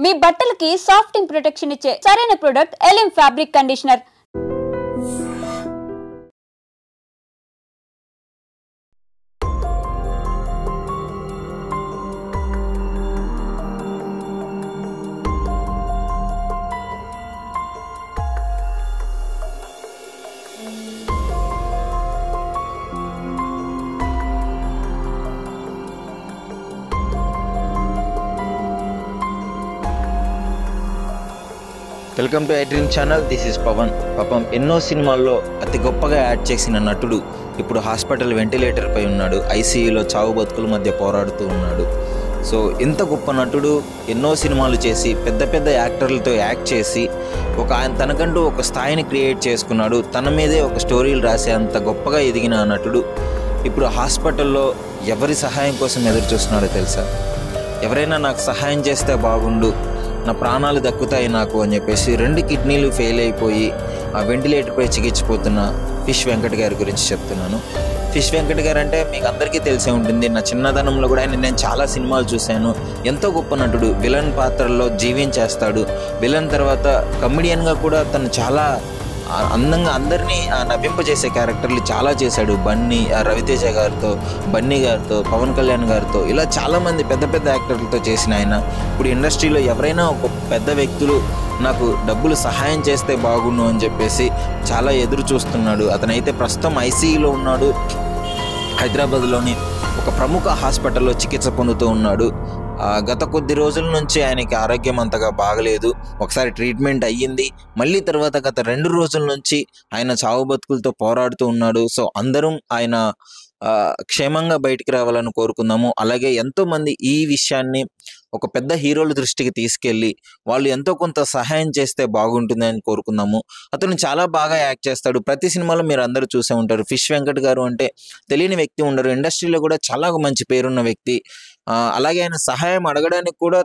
మీ బట్టలకి సాఫ్టింగ్ ప్రొటెక్షన్ ఇచ్చే సరైన ప్రొడక్ట్ ఎలిమ్ fabric conditioner. Welcome to I dream channel. This is Pavan. పాపం ఎన్నో సినిమాల్లో అతి గొప్పగా యాడ్ చేసిన నటుడు ఇప్పుడు హాస్పిటల్ వెంటిలేటర్ పై ఉన్నాడు. ఐసీయూలో చావు బతుకుల మధ్య పోరాడుతూ ఉన్నాడు. సో ఇంత గొప్ప నటుడు ఎన్నో సినిమాలు చేసి పెద్ద పెద్ద యాక్టర్లతో యాక్ట్ చేసి ఆయన తనకంటూ ఒక స్థాయిని క్రియేట్ చేసుకున్నాడు. తన మీదే ఒక స్టోరీలు రాసే అంత గొప్పగా ఎదిగిన ఆ నటుడు ఇప్పుడు హాస్పిటల్లో ఎవరి సహాయం కోసం ఎదురు చూస్తున్నాడో తెలుసా? ఎవరైనా నాకు సహాయం చేస్తే బాగుండు, నా ప్రాణాలు దక్కుతాయి నాకు అని చెప్పేసి 2 కిడ్నీలు ఫెయిల్ అయిపోయి ఆ వెంటిలేటర్పై చికిత్సపోతున్న ఫిష్ వెంకట్ గారి గురించి చెప్తున్నాను. ఫిష్ వెంకట్ గారు అంటే మీకు అందరికీ తెలిసే ఉంటుంది. నా చిన్నతనంలో కూడా నేను చాలా సినిమాలు చూశాను. ఎంతో గొప్ప నటుడు. విలన్ పాత్రల్లో జీవించేస్తాడు. విలన్ తర్వాత కమెడియన్గా కూడా తను చాలా అందంగా అందరినీ నవ్వింపజేసే క్యారెక్టర్లు చాలా చేశాడు. రవితేజ గారితో, బన్నీ గారితో, పవన్ కళ్యాణ్ గారితో ఇలా చాలామంది పెద్ద పెద్ద యాక్టర్లతో చేసిన ఆయన ఇప్పుడు ఇండస్ట్రీలో ఎవరైనా ఒక పెద్ద వ్యక్తులు నాకు డబ్బులు సహాయం చేస్తే బాగుండు అని చెప్పేసి చాలా ఎదురు చూస్తున్నాడు. అతనైతే ప్రస్తుతం ఐసీయూలో ఉన్నాడు. హైదరాబాద్లోని ఒక ప్రముఖ హాస్పిటల్లో చికిత్స పొందుతూ ఉన్నాడు. గత కొద్ది రోజుల నుంచి ఆయనకి ఆరోగ్యం అంతగా బాగలేదు. ఒకసారి ట్రీట్మెంట్ అయ్యింది, మళ్ళీ తర్వాత గత 2 రోజుల నుంచి ఆయన చావు బతుకులతో పోరాడుతూ ఉన్నాడు. సో అందరం ఆయన క్షేమంగా బయటికి రావాలని కోరుకుందాము. అలాగే ఎంతోమంది ఈ విషయాన్ని ఒక పెద్ద హీరోల దృష్టికి తీసుకెళ్ళి వాళ్ళు ఎంతో కొంత సహాయం చేస్తే బాగుంటుంది అని కోరుకుందాము. అతను చాలా బాగా యాక్ట్ చేస్తాడు. ప్రతి సినిమాలో మీరు అందరూ చూసే ఉంటారు. ఫిష్ వెంకట్ గారు అంటే తెలియని వ్యక్తి ఉండరు. ఇండస్ట్రీలో కూడా చాలా మంచి పేరున్న వ్యక్తి. అలాగే ఆయన సహాయం అడగడానికి కూడా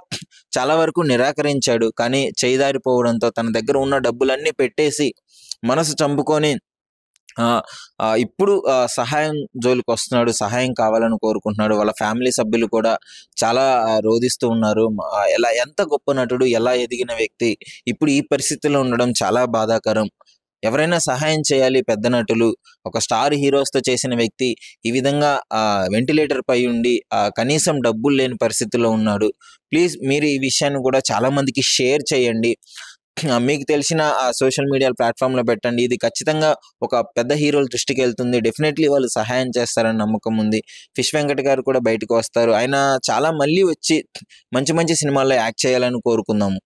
చాలా వరకు నిరాకరించాడు. కానీ చేయిదారిపోవడంతో తన దగ్గర ఉన్న డబ్బులన్నీ పెట్టేసి మనసు చంపుకొని ఇప్పుడు సహాయం జోలికి వస్తున్నాడు. సహాయం కావాలని కోరుకుంటున్నాడు. వాళ్ళ ఫ్యామిలీ సభ్యులు కూడా చాలా రోధిస్తూ ఉన్నారు. ఎంత గొప్ప నటుడు, ఎలా ఎదిగిన వ్యక్తి ఇప్పుడు ఈ పరిస్థితిలో ఉండడం చాలా బాధాకరం. ఎవరైనా సహాయం చేయాలి. పెద్ద నటులు, ఒక స్టార్ హీరోస్తో చేసిన వ్యక్తి ఈ విధంగా వెంటిలేటర్ పై ఉండి కనీసం డబ్బులు లేని పరిస్థితిలో ఉన్నాడు. ప్లీజ్ మీరు ఈ విషయాన్ని కూడా చాలా మందికి షేర్ చేయండి. మీకు తెలిసిన సోషల్ మీడియా ప్లాట్ఫామ్లో పెట్టండి. ఇది ఖచ్చితంగా ఒక పెద్ద హీరోల దృష్టికి వెళ్తుంది. డెఫినెట్లీ వాళ్ళు సహాయం చేస్తారని నమ్మకం ఉంది. ఫిష్ వెంకట్ గారు కూడా బయటకు వస్తారు. ఆయన చాలా మళ్ళీ వచ్చి మంచి మంచి సినిమాల్లో యాక్ట్ చేయాలని కోరుకుందాము.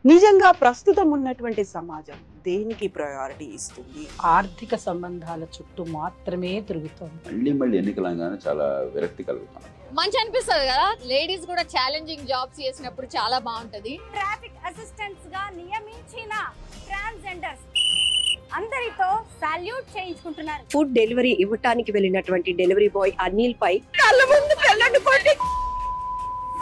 నిజంగా ప్రస్తుతం ఉన్నటువంటి సమాజం దేనికి ప్రయారిటీ ఇస్తుంది? ఆర్థిక సంబంధాల చుట్టూ మాత్రమే తిరుగుతుంది. మళ్ళీ ఎన్నికలంగానే చాలా విరక్తి కలుగుతాను. మంచి అనిపిస్తుంది కదా, లేడీస్ కూడా ఛాలెంజింగ్ జాబ్స్ చేసినప్పుడు చాలా బాగుంటది. ట్రాఫిక్ అసిస్టెంట్స్ గా నియమించిన ట్రాన్స్జెండర్స్ అందరితో సాల్యూట్ చేయించుకుంటున్నారు. ఫుడ్ డెలివరీ ఇవ్వటానికి వెళ్ళినటువంటి డెలివరీ బాయ్ అనిల్ పై కళ్ళ ముందు